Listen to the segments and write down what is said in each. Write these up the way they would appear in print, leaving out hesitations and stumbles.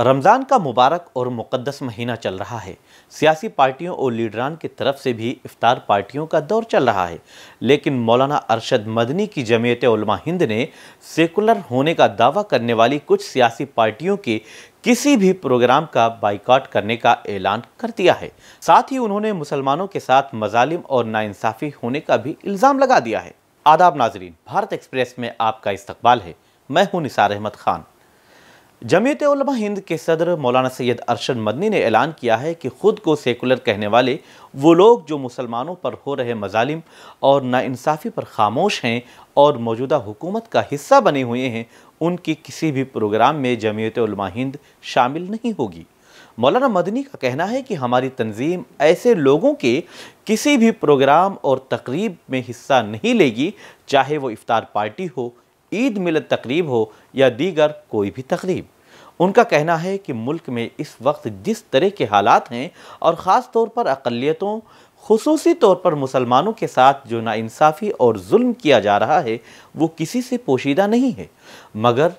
रमज़ान का मुबारक और मुक़द्दस महीना चल रहा है। सियासी पार्टियों और लीडरान की तरफ से भी इफ्तार पार्टियों का दौर चल रहा है, लेकिन मौलाना अरशद मदनी की जमीयत उलमा हिंद ने सेकुलर होने का दावा करने वाली कुछ सियासी पार्टियों के किसी भी प्रोग्राम का बाइकआउट करने का ऐलान कर दिया है। साथ ही उन्होंने मुसलमानों के साथ मजालिम और नाइंसाफ़ी होने का भी इल्ज़ाम लगा दिया है। आदाब नाज़रीन, भारत एक्सप्रेस में आपका इस्तकबाल है। मैं हूँ निसार अहमद खान। जमीयत उलमा हिंद के सदर मौलाना सैयद अरशद मदनी ने ऐलान किया है कि खुद को सेकुलर कहने वाले वो लोग जो मुसलमानों पर हो रहे मजालिम और नाइंसाफ़ी पर खामोश हैं और मौजूदा हुकूमत का हिस्सा बने हुए हैं, उनकी किसी भी प्रोग्राम में जमीयत उलमा हिंद शामिल नहीं होगी। मौलाना मदनी का कहना है कि हमारी तंजीम ऐसे लोगों के किसी भी प्रोग्राम और तकरीब में हिस्सा नहीं लेगी, चाहे वो इफ्तार पार्टी हो, ईद मिलद तकरीब हो या दीगर कोई भी तकरीब। उनका कहना है कि मुल्क में इस वक्त जिस तरह के हालात हैं और ख़ास तौर पर अक़लियतों, खुसूसी तौर पर मुसलमानों के साथ जो नाइंसाफ़ी और जुल्म किया जा रहा है, वो किसी से पोशीदा नहीं है। मगर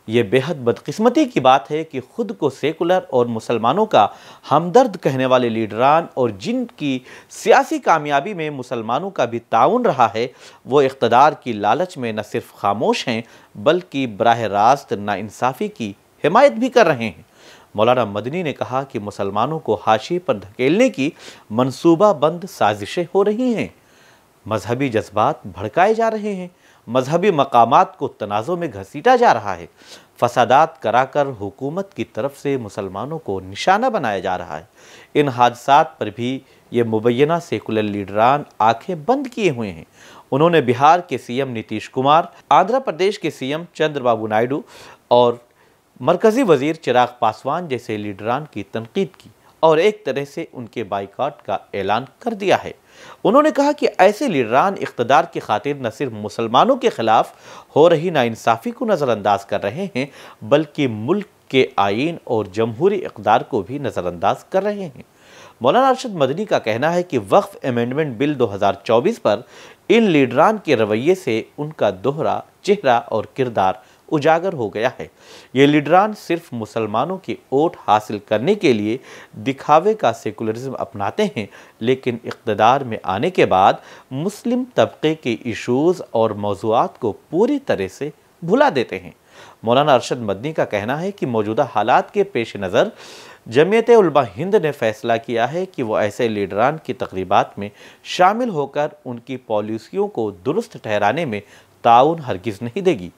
ये बेहद बदकिस्मती की बात है कि ख़ुद को सेकुलर और मुसलमानों का हमदर्द कहने वाले लीडरान और जिनकी सियासी कामयाबी में मुसलमानों का भी ताउन रहा है, वो इक़्तिदार की लालच में न सिर्फ खामोश हैं बल्कि बराह रास्त नाइंसाफ़ी की हिमायत भी कर रहे हैं। मौलाना मदनी ने कहा कि मुसलमानों को हाशिए पर धकेलने की मंसूबाबंद साजिशें हो रही हैं, मजहबी जज्बात भड़काए जा रहे हैं, मजहबी मकामात को तनाज़ों में घसीटा जा रहा है, फसादात कराकर हुकूमत की तरफ से मुसलमानों को निशाना बनाया जा रहा है। इन हादसात पर भी ये मुबैना सेकुलर लीडरान आंखें बंद किए हुए हैं। उन्होंने बिहार के सीएम नीतीश कुमार, आंध्र प्रदेश के सीएम चंद्रबाबू नायडू और मरकज़ी वज़ीर चिराग पासवान जैसे लीडरान की तनकीद की और एक तरह से उनके बाइकआउट का ऐलान कर दिया है। उन्होंने कहा कि ऐसे लीडरान इक़्तिदार की खातिर न सिर्फ मुसलमानों के ख़िलाफ़ हो रही नाइंसाफ़ी को नज़रअंदाज कर रहे हैं, बल्कि मुल्क के आईन और जमहूरी इक़्तिदार को भी नज़रअंदाज कर रहे हैं। मौलाना अरशद मदनी का कहना है कि वक्फ अमेंडमेंट बिल 2024 पर इन लीडरान के रवैये से उनका दोहरा चेहरा और किरदार उजागर हो गया है। ये लीडरान सिर्फ मुसलमानों की वोट हासिल करने के लिए दिखावे का सेकुलरिज्म अपनाते हैं, लेकिन इक़्तिदार में आने के बाद मुस्लिम तबके के इशूज़ और मौज़ूआत को पूरी तरह से भुला देते हैं। मौलाना अरशद मदनी का कहना है कि मौजूदा हालात के पेश नज़र जमीयत उलमा हिंद ने फ़ैसला किया है कि वो ऐसे लीडरान की तकरीबात में शामिल होकर उनकी पॉलिसियों को दुरुस्त ठहराने में ताउन हरगिज़ नहीं देगी।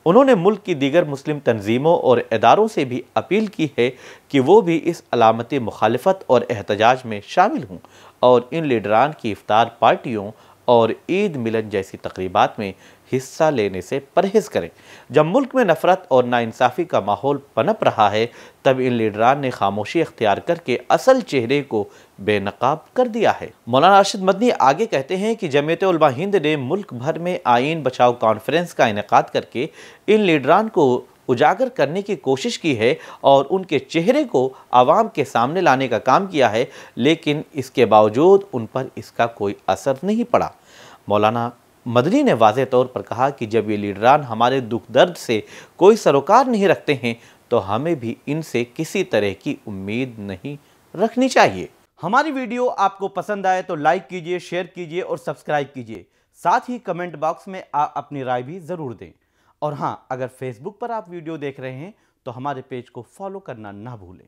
उन्होंने मुल्क की दीगर मुस्लिम तंजीमों और इदारों से भी अपील की है कि वो भी इस अलामती मुखालिफत और एहतजाज में शामिल हों और इन लीडरान की इफ्तार पार्टियों और ईद मिलन जैसी तकरीबात में हिस्सा लेने से परहेज़ करें। जब मुल्क में नफ़रत और नाइंसाफ़ी का माहौल पनप रहा है, तब इन लीडरान ने खामोशी अख्तियार करके असल चेहरे को बेनकाब कर दिया है। मौलाना अरशद मदनी आगे कहते हैं कि जमीयत उलमा हिंद ने मुल्क भर में आईन बचाओ कॉन्फ्रेंस का इनेकाद करके इन लीडरान को उजागर करने की कोशिश की है और उनके चेहरे को आवाम के सामने लाने का काम किया है, लेकिन इसके बावजूद उन पर इसका कोई असर नहीं पड़ा। मौलाना मदनी ने वाज़ेह तौर पर कहा कि जब ये लीडरान हमारे दुख दर्द से कोई सरोकार नहीं रखते हैं, तो हमें भी इनसे किसी तरह की उम्मीद नहीं रखनी चाहिए। हमारी वीडियो आपको पसंद आए तो लाइक कीजिए, शेयर कीजिए और सब्सक्राइब कीजिए। साथ ही कमेंट बॉक्स में आप अपनी राय भी ज़रूर दें। और हाँ, अगर फेसबुक पर आप वीडियो देख रहे हैं तो हमारे पेज को फॉलो करना ना भूलें।